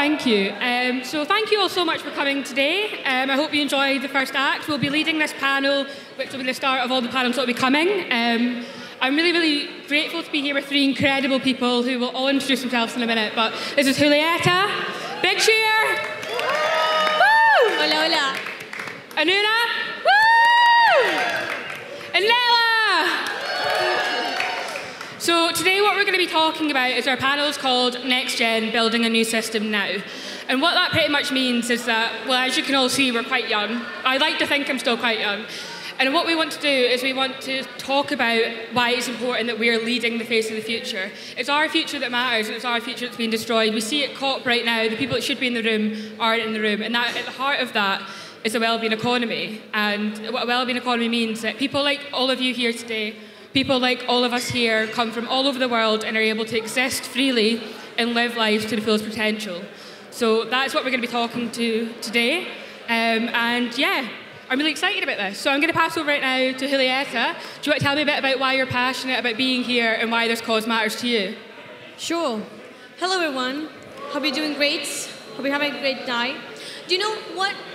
Thank you. So thank you all so much for coming today. I hope you enjoyed the first act. We'll be leading this panel, which will be the start of all the panels that will be coming. I'm really, really grateful to be here with three incredible people who will all introduce themselves in a minute. But this is Julieta. Big cheer. Woo! Hola, hola. Anuna. Woo! And Nella. So today what we're going to be talking about is our panel is called Next Gen, Building a New System Now. And what that pretty much means is that, well, as you can all see, we're quite young. I like to think I'm still quite young. And what we want to do is we want to talk about why it's important that we are leading the face of the future. It's our future that matters, and it's our future that's being destroyed. We see at COP right now, the people that should be in the room aren't in the room. And that, at the heart of that is a wellbeing economy. And what a wellbeing economy means that people like all of you here today, people like all of us here come from all over the world and are able to exist freely and live lives to the fullest potential. So that's what we're going to be talking to today. And yeah, I'm really excited about this. So I'm going to pass over right now to Julieta. Do you want to tell me a bit about why you're passionate about being here and why this cause matters to you? Sure. Hello, everyone. Hope you're doing great. Hope you're having a great night. Do you know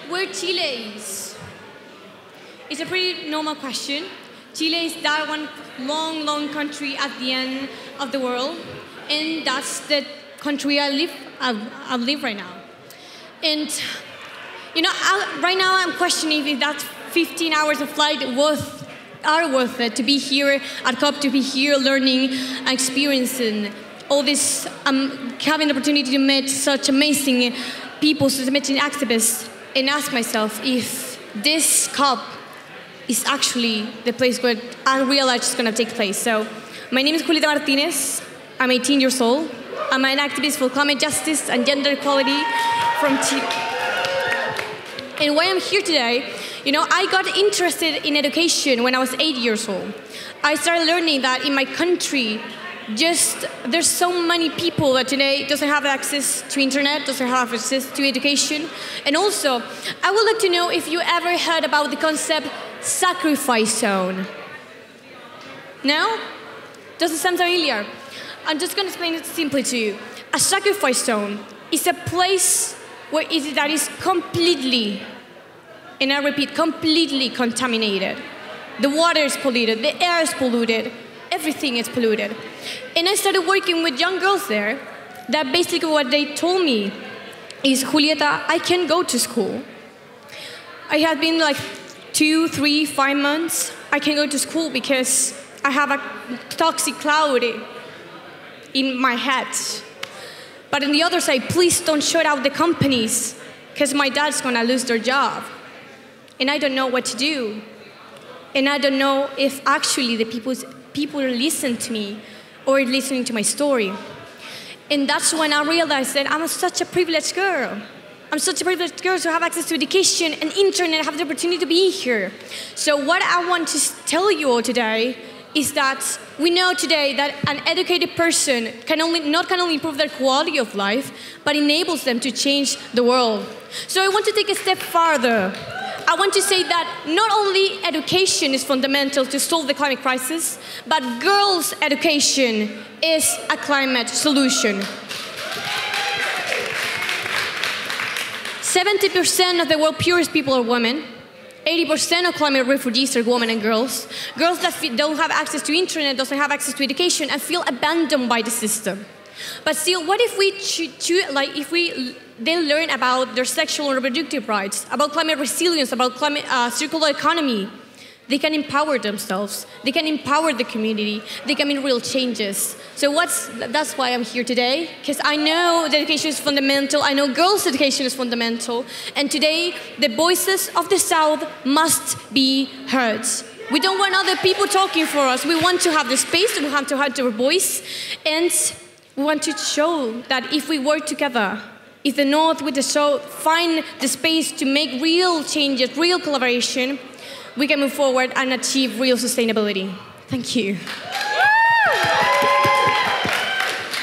where Chile is? It's a pretty normal question. Chile is that one long, long country at the end of the world, and that's the country I live right now. And you know, right now I'm questioning if that 15 hours of flight are worth it to be here at COP, to be here learning and experiencing all this, having the opportunity to meet such amazing people, such amazing activists, and ask myself if this COP is actually the place where unreal life is going to take place. So, my name is Martinez. I'm 18 years old. I'm an activist for climate justice and gender equality from Chile. And why I'm here today, you know, I got interested in education when I was 8 years old. I started learning that in my country, there's so many people that today doesn't have access to internet, doesn't have access to education. And also, I would like to know if you ever heard about the concept sacrifice zone. No? Doesn't sound familiar? I'm just going to explain it simply to you. A sacrifice zone is a place that is completely, and I repeat, completely contaminated. The water is polluted, the air is polluted, everything is polluted. And I started working with young girls there, that basically what they told me is, Julieta, I can't go to school. I had been like 2, 3, 5 months, I can't go to school because I have a toxic cloud in my head. But on the other side, please don't shut out the companies because my dad's gonna lose their job. And I don't know what to do. And I don't know if actually the people listen to me or listening to my story. And that's when I realized that I'm such a privileged girl. I'm such a privileged girl to have access to education and internet, have the opportunity to be here. So what I want to tell you all today is that we know today that an educated person not only improve their quality of life, but enables them to change the world. So I want to take a step farther. I want to say that not only education is fundamental to solve the climate crisis, but girls' education is a climate solution. 70% of the world's poorest people are women. 80% of climate refugees are women and girls. Girls that don't have access to internet, doesn't have access to education, and feel abandoned by the system. But still, what if they learn about their sexual and reproductive rights, about climate resilience, about climate circular economy? They can empower themselves. They can empower the community. They can make real changes. So that's why I'm here today, because I know that education is fundamental. I know girls' education is fundamental. And today, the voices of the South must be heard. We don't want other people talking for us. We want to have the space, we want to have our voice, and we want to show that if we work together, if the North with the South find the space to make real changes, real collaboration, we can move forward and achieve real sustainability. Thank you.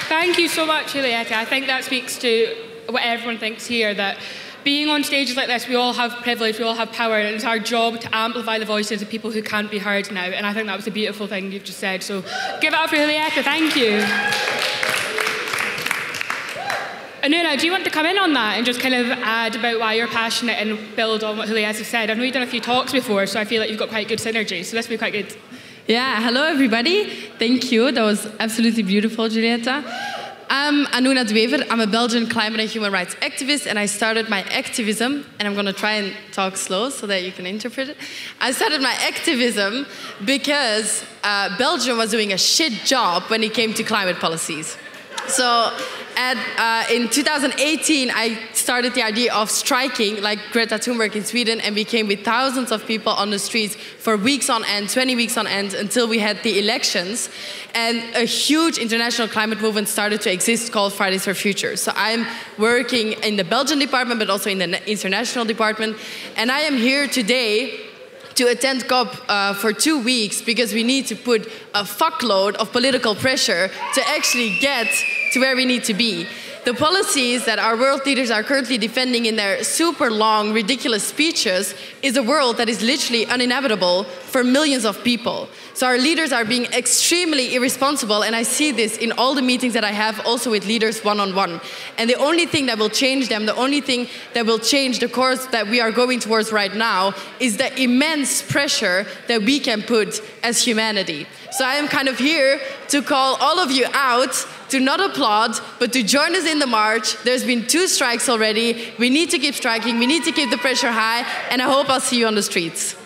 Thank you so much, Julieta. I think that speaks to what everyone thinks here, that being on stages like this, we all have privilege, we all have power, and it's our job to amplify the voices of people who can't be heard now. And I think that was a beautiful thing you've just said. So give it up for Julieta. Thank you. Anuna, do you want to come in on that and just kind of add about why you're passionate and build on what Juliet has said? I know you've done a few talks before, so I feel like you've got quite good synergy, so this will be quite good. Yeah, hello everybody. Thank you. That was absolutely beautiful, Julieta. I'm Anuna de Wever. I'm a Belgian climate and human rights activist, and I started my activism, and I'm going to try and talk slow so that you can interpret it. I started my activism because Belgium was doing a shit job when it came to climate policies. So in 2018, I started the idea of striking, like Greta Thunberg in Sweden, and we came with thousands of people on the streets for weeks on end, 20 weeks on end, until we had the elections. And a huge international climate movement started to exist called Fridays for Future. So I'm working in the Belgian department, but also in the international department. And I am here today to attend COP for 2 weeks because we need to put a fuckload of political pressure to actually get to where we need to be. The policies that our world leaders are currently defending in their super long, ridiculous speeches is a world that is literally uninhabitable for millions of people. So our leaders are being extremely irresponsible, and I see this in all the meetings that I have, also with leaders one-on-one. And the only thing that will change them, the only thing that will change the course that we are going towards right now is the immense pressure that we can put as humanity. So I am kind of here to call all of you out to not applaud, but to join us in the march. There's been 2 strikes already. We need to keep striking. We need to keep the pressure high. And I hope I'll see you on the streets.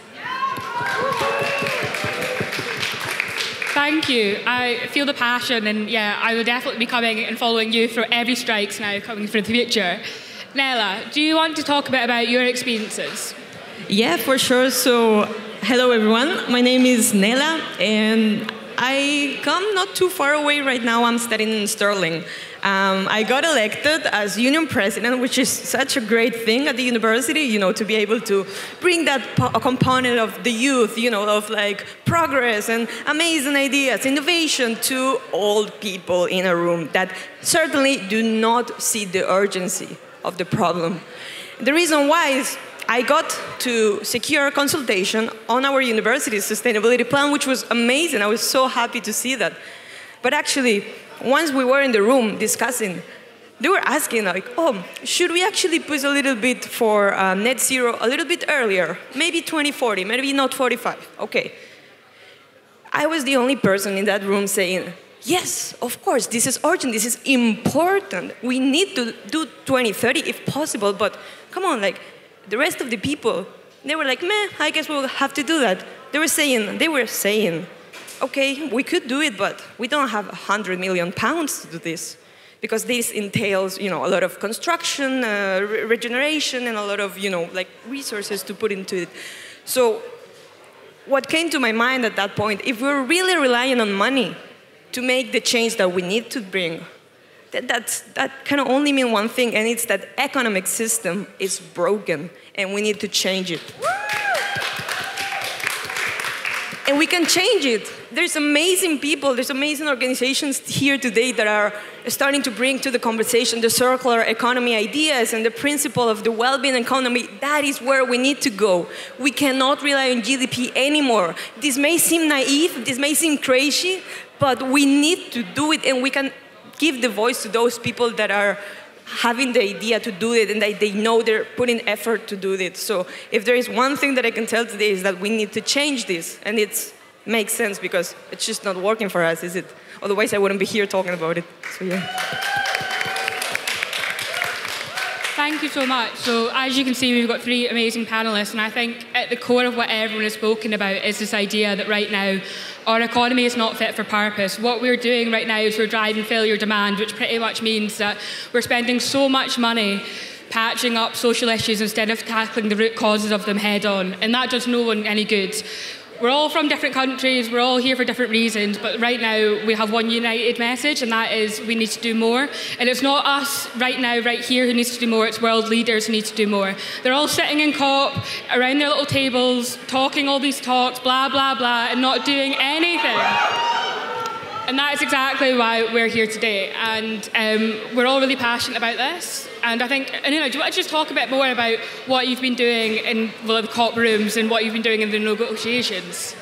Thank you. I feel the passion, and yeah, I will definitely be coming and following you through every strikes now coming for the future. Nella, do you want to talk a bit about your experiences? Yeah, for sure. So, hello everyone. My name is Nella, and I come not too far away right now. I'm studying in Sterling. I got elected as union president, which is such a great thing at the university, you know, to be able to bring that component of the youth, you know, of like progress and amazing ideas, innovation to old people in a room that certainly do not see the urgency of the problem. The reason why is I got to secure a consultation on our university's sustainability plan, which was amazing. I was so happy to see that. But actually, once we were in the room discussing, they were asking like, oh, should we actually push a little bit for net zero a little bit earlier? Maybe 2040, maybe not 45. Okay. I was the only person in that room saying, yes, of course, this is urgent, this is important. We need to do 2030 if possible, but come on, like, the rest of the people, they were like, meh, I guess we'll have to do that. They were saying, okay, we could do it, but we don't have 100 million pounds to do this. Because this entails, you know, a lot of construction, regeneration, and a lot of, you know, like resources to put into it. So what came to my mind at that point, if we're really relying on money to make the change that we need to bring, that can only mean one thing, and it's that economic system is broken, and we need to change it. And we can change it. There's amazing people, there's amazing organizations here today that are starting to bring to the conversation the circular economy ideas and the principle of the well-being economy. That is where we need to go. We cannot rely on GDP anymore. This may seem naive, this may seem crazy, but we need to do it, and we can give the voice to those people that are having the idea to do it and that they know they're putting effort to do it. So if there is one thing that I can tell today is that we need to change this, and it makes sense because it's just not working for us, is it? Otherwise I wouldn't be here talking about it. So yeah. Thank you so much. So as you can see, we've got 3 amazing panelists, and I think at the core of what everyone has spoken about is this idea that right now our economy is not fit for purpose. What we're doing right now is we're driving failure demand, which pretty much means that we're spending so much money patching up social issues instead of tackling the root causes of them head on, and that does no one any good. We're all from different countries, we're all here for different reasons, but right now we have one united message, and that is we need to do more. And it's not us right now, right here, who needs to do more, it's world leaders who need to do more. They're all sitting in COP, around their little tables, talking all these talks, blah, blah, blah, and not doing anything. And that is exactly why we're here today. And we're all really passionate about this. And I think, Anuna, do you want to just talk a bit more about what you've been doing in the COP rooms and what you've been doing in the negotiations?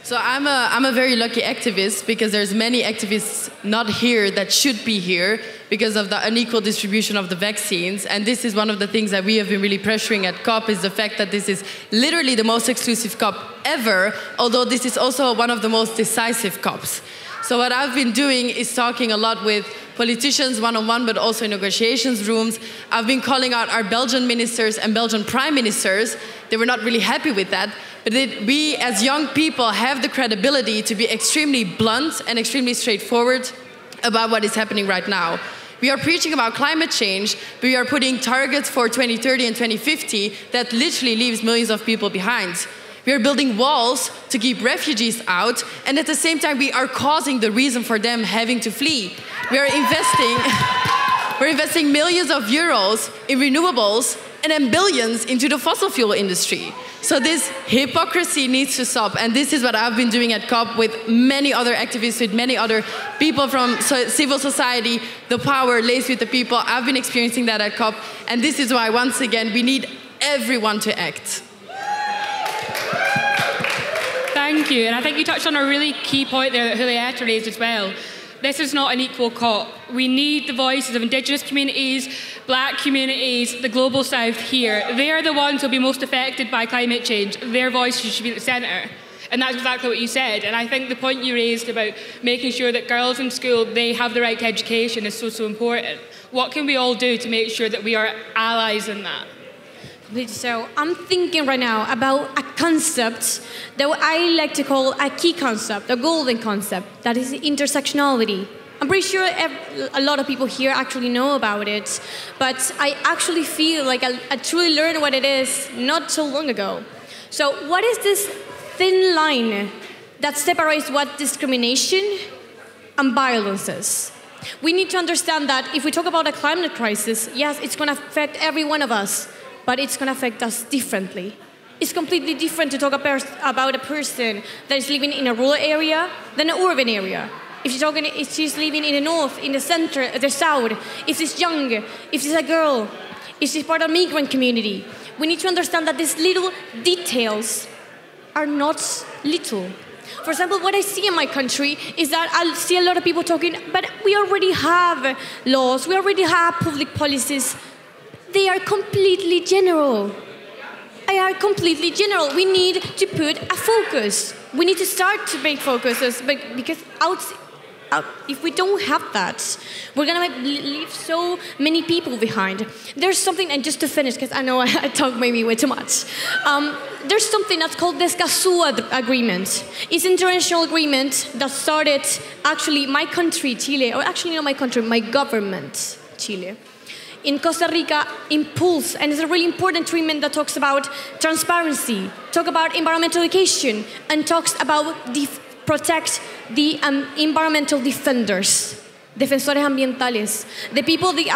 So I'm a very lucky activist because there's many activists not here that should be here because of the unequal distribution of the vaccines. And this is one of the things that we have been really pressuring at COP, is the fact that this is literally the most exclusive COP ever, although this is also one of the most decisive COPs. So what I've been doing is talking a lot with politicians one-on-one, but also in negotiations rooms. I've been calling out our Belgian ministers and Belgian prime ministers. They were not really happy with that. But we, as young people, have the credibility to be extremely blunt and extremely straightforward about what is happening right now. We are preaching about climate change, but we are putting targets for 2030 and 2050 that literally leaves millions of people behind. We are building walls to keep refugees out, and at the same time, we are causing the reason for them having to flee. We're investing millions of euros in renewables and then billions into the fossil fuel industry. So this hypocrisy needs to stop, and this is what I've been doing at COP with many other activists, with many other people from civil society. The power lays with the people. I've been experiencing that at COP, and this is why, once again, we need everyone to act. Thank you, and I think you touched on a really key point there that Julieta raised as well. This is not an equal COP. We need the voices of Indigenous communities, Black communities, the Global South here. They're the ones who will be most affected by climate change. Their voices should be at the centre. And that's exactly what you said. And I think the point you raised about making sure that girls in school, they have the right to education is so important. What can we all do to make sure that we are allies in that? So I'm thinking right now about a concept that I like to call a key concept, a golden concept, that is intersectionality. I'm pretty sure a lot of people here actually know about it, but I actually feel like I truly learned what it is not so long ago. So what is this thin line that separates what discrimination and violence is? We need to understand that if we talk about a climate crisis, yes, it's going to affect every one of us, but it's going to affect us differently. It's completely different to talk about a person that is living in a rural area than an urban area. If she's living in the north, in the center, the south, if she's young, if she's a girl, if she's part of a migrant community, we need to understand that these little details are not little. For example, what I see in my country is that I see a lot of people talking, but we already have laws, we already have public policies. They are completely general. They are completely general. We need to put a focus. We need to start to make focuses, because if we don't have that, we're going to leave so many people behind. There's something, and just to finish, because I know I talk maybe way too much. There's something that's called the Escazú Agreement. It's an international agreement that started, actually, my country, Chile, or actually not my country, my government, Chile, in Costa Rica, impulse, and it's a really important treatment that talks about transparency, talk about environmental education, and talks about protect the environmental defenders, defensores ambientales, the people that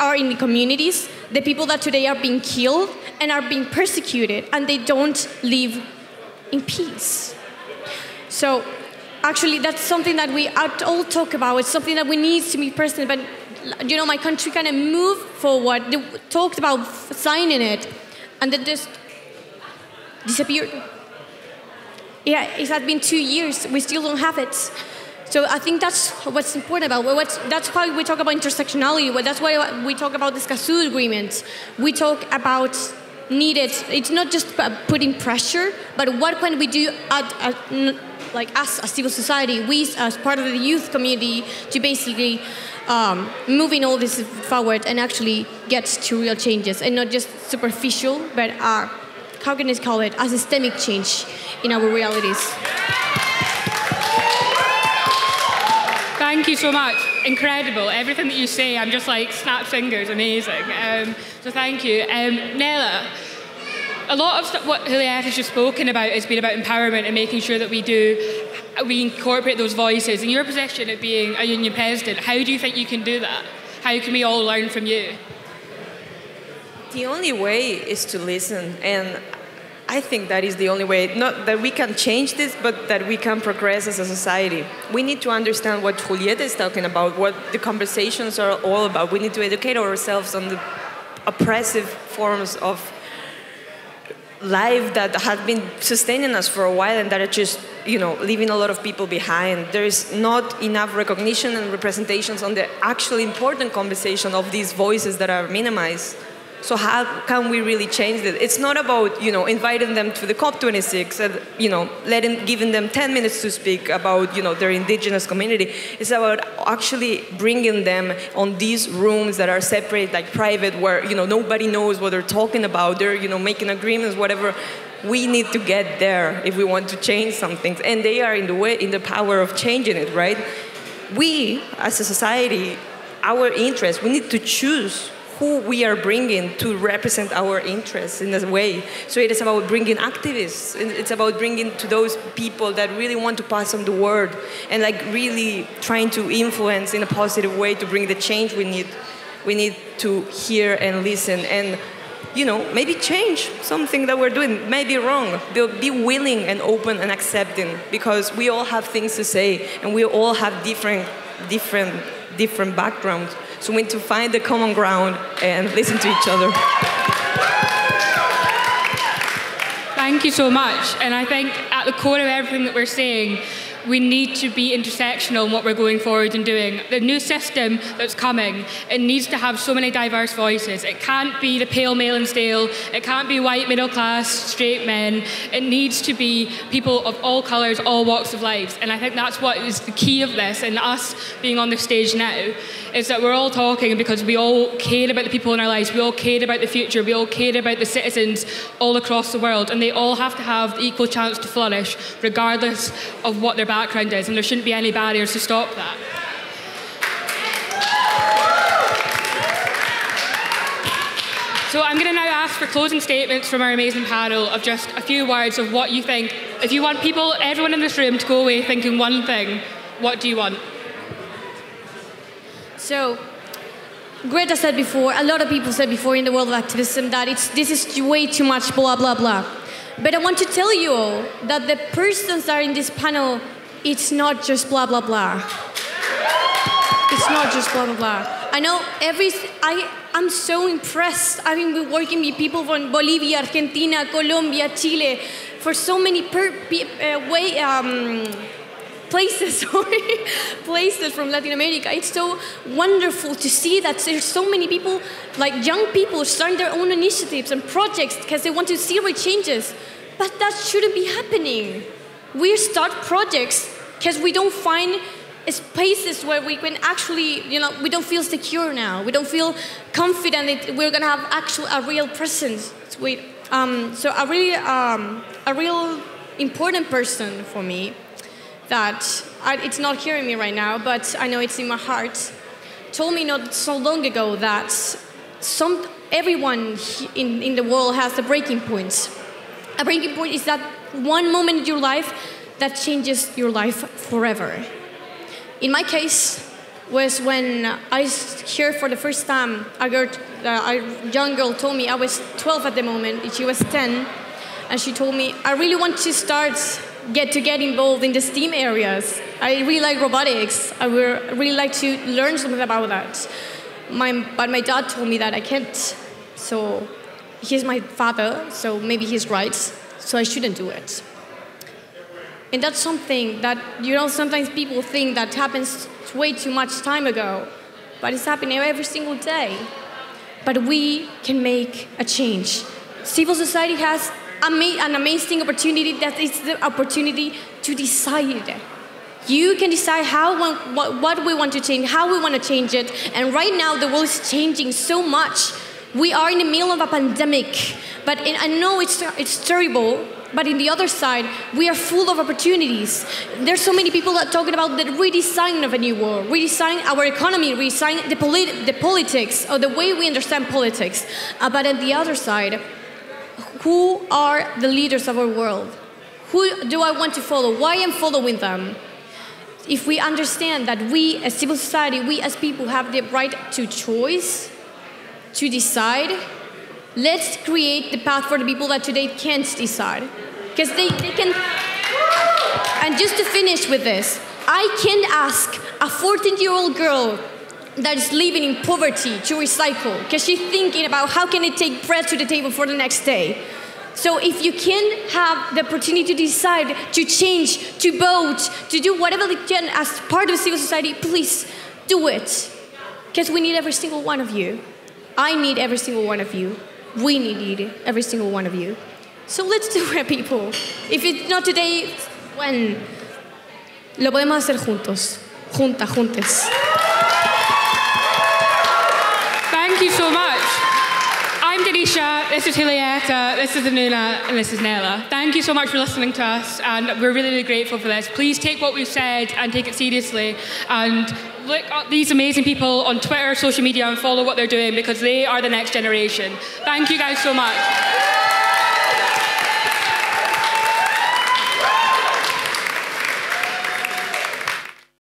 are in the communities, the people that today are being killed and are being persecuted, and they don't live in peace. So, actually, that's something that we all talk about. It's something that we need to be present, but you know, my country kind of moved forward. They talked about signing it, and then just disappeared. Yeah, it has been 2 years. We still don't have it. So I think that's what's important about. That's why we talk about intersectionality. That's why we talk about this Escazú agreement. We talk about needed. It's not just putting pressure, but what can we do like us as civil society, we as part of the youth community, to basically moving all this forward and actually get to real changes, and not just superficial, but how can I call it, a systemic change in our realities. Thank you so much. Incredible. Everything that you say, I'm just like, snap fingers, amazing. So thank you. Nella, a lot of what Julieta has just spoken about has been about empowerment and making sure that we incorporate those voices. In your position of being a union president, how do you think you can do that? How can we all learn from you? The only way is to listen, and I think that is the only way. Not that we can change this, but that we can progress as a society. We need to understand what Julieta is talking about, what the conversations are all about. We need to educate ourselves on the oppressive forms of life that have been sustaining us for a while and that are just, leaving a lot of people behind. There is not enough recognition and representations on the actually important conversation of these voices that are minimized. So how can we really change it? It's not about, inviting them to the COP26 and, giving them 10 minutes to speak about, their indigenous community. It's about actually bringing them on these rooms that are separate, like private, where, nobody knows what they're talking about. They're, making agreements, whatever. We need to get there if we want to change something. And they are in the power of changing it, right? We, as a society, our interests, we need to choose who we are bringing to represent our interests in a way. So it is about bringing activists. It's about bringing to those people that really want to pass on the word and really trying to influence in a positive way to bring the change we need. We need to hear and listen and, maybe change something that we're doing. Maybe wrong. They'll be willing and open and accepting because we all have things to say and we all have different backgrounds. So we need to find the common ground and listen to each other. Thank you so much. And I think at the core of everything that we're saying, we need to be intersectional in what we're going forward and doing. The new system that's coming, it needs to have so many diverse voices. It can't be the pale male and stale. It can't be white, middle class, straight men. It needs to be people of all colours, all walks of life. And I think that's what is the key of this, and us being on the stage now, is that we're all talking because we all care about the people in our lives. We all care about the future. We all care about the citizens all across the world. And they all have to have the equal chance to flourish, regardless of what their background is. And there shouldn't be any barriers to stop that. So I'm going to now ask for closing statements from our amazing panel of just a few words of what you think. If you want everyone in this room to go away thinking one thing, what do you want? So, Greta said before, a lot of people said before in the world of activism that this is way too much blah, blah, blah. But I want to tell you all that the persons that are in this panel, it's not just blah, blah, blah. It's not just blah, blah, blah. I know I'm so impressed. I've been working with people from Bolivia, Argentina, Colombia, Chile, for so many places from Latin America. It's so wonderful to see that there's so many people, like young people, starting their own initiatives and projects because they want to see real changes. But that shouldn't be happening. We start projects because we don't find spaces where we can actually, we don't feel secure now. We don't feel confident that we're going to have a real presence. So a real important person for me that it's not hearing me right now, but I know it's in my heart, told me not so long ago that everyone in the world has a breaking point. A breaking point is that one moment in your life that changes your life forever. In my case, was when I heard for the first time a young girl told me, I was 12 at the moment, and she was 10, and she told me, I really want to get involved in the STEAM areas. I really like robotics. I would really like to learn something about that. But my dad told me that I can't. So he's my father, so maybe he's right. So I shouldn't do it. And that's something that, sometimes people think that happens way too much time ago. But it's happening every single day. But we can make a change. Civil society has an amazing opportunity that is the opportunity to decide. You can decide what we want to change, how we want to change it. And right now, the world is changing so much. We are in the middle of a pandemic. But I know it's terrible. But in the other side, we are full of opportunities. There's so many people that are talking about the redesign of a new world, redesign our economy, redesign the politics, or the way we understand politics. But on the other side, who are the leaders of our world? Who do I want to follow? Why am I following them? If we understand that we as civil society, we as people have the right to choice, to decide, let's create the path for the people that today can't decide. Because they can... And just to finish with this, I can't ask a 14-year-old girl that is living in poverty to recycle because she's thinking about how can I take bread to the table for the next day. So if you can have the opportunity to decide, to change, to vote, to do whatever you can as part of civil society, please do it. Because we need every single one of you. I need every single one of you. We need every single one of you. So let's do it, people. If it's not today, when? Lo podemos hacer juntos. Juntes. Thank you so much. I'm Denisha, this is Julieta, this is Anuna, and this is Nella. Thank you so much for listening to us, and we're really, really grateful for this. Please take what we've said and take it seriously, and look up these amazing people on Twitter, social media, and follow what they're doing, because they are the next generation. Thank you guys so much.